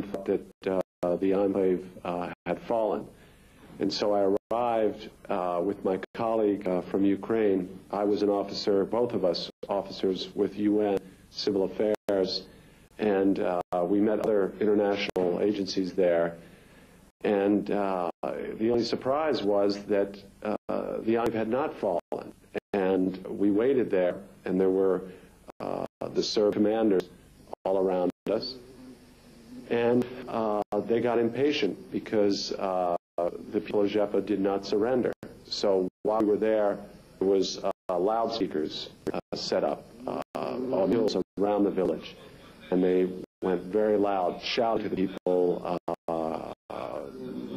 everyone thought that the enclave had fallen. And so I arrived with my colleague from Ukraine. I was an officer, both of us officers with UN Civil Affairs, and we met other international agencies there. And the only surprise was that the enclave had not fallen. And we waited there, and there were the Serb commanders all around us. And they got impatient because the people of Žepe did not surrender. So while we were there was loudspeakers set up on hills around the village. And they went very loud, shouting to the people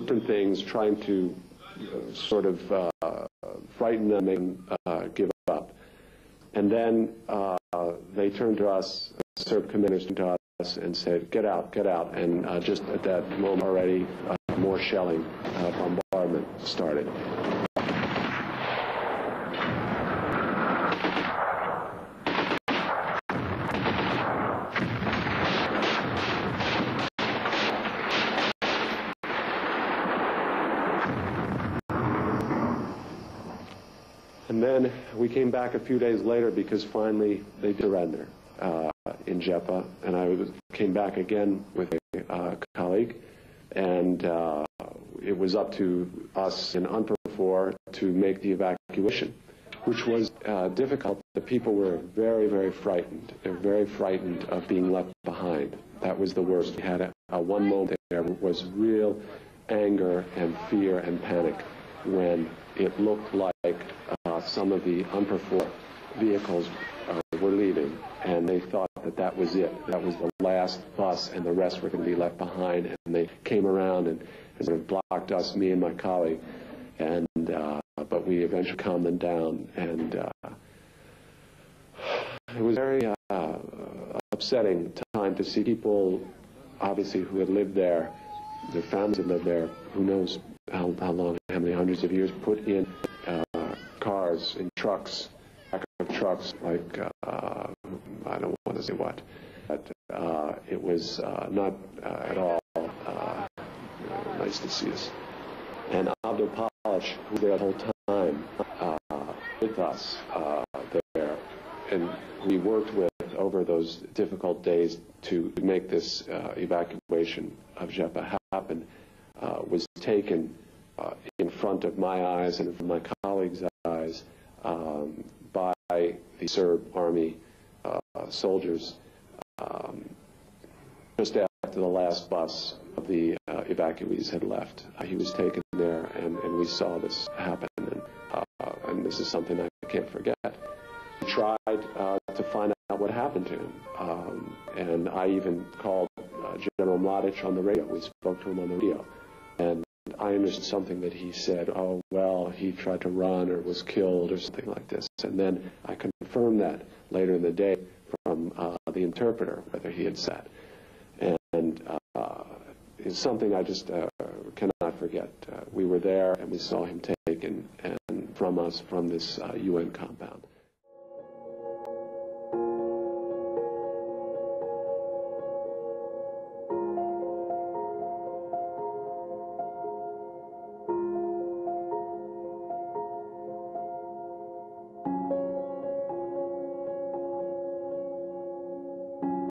different things, trying to sort of frighten them, make them give up. And then they turned to us, Serb commanders turned to us and said, get out, get out. And just at that moment already, more shelling, bombardment started. And then we came back a few days later because finally they surrendered in Žepe, and I came back again with a colleague, and it was up to us in UNPROFOR to make the evacuation, which was difficult. The people were very, very frightened. They were very frightened of being left behind. That was the worst. We had one moment there was real anger and fear and panic when it looked like some of the UNPROFOR vehicles were leaving, and they thought that that was it. That was the last bus, and the rest were going to be left behind. And they came around and sort of blocked us, me and my colleague, and but we eventually calmed them down. And it was a very upsetting time to see people, obviously, who had lived there, their families had lived there, who knows how long, how many hundreds of years, put in cars, in trucks, back of trucks, like, I don't want to say what, but it was not at all nice to see us. And Avdo Palić, who was there the whole time with us there, and we worked with over those difficult days to make this evacuation of Žepe happen, was taken in front of my eyes and in front of my colleagues' eyes by the Serb army soldiers just after the last bus of the evacuees had left. He was taken there, and we saw this happen, and this is something I can't forget. We tried to find out what happened to him, and I even called General Mladić on the radio. We spoke to him on the radio, and I understood something that he said, oh, well, he tried to run or was killed or something like this. And then I confirmed that later in the day from the interpreter, whether he had said. And it's something I just cannot forget. We were there and we saw him taken and from us from this UN compound.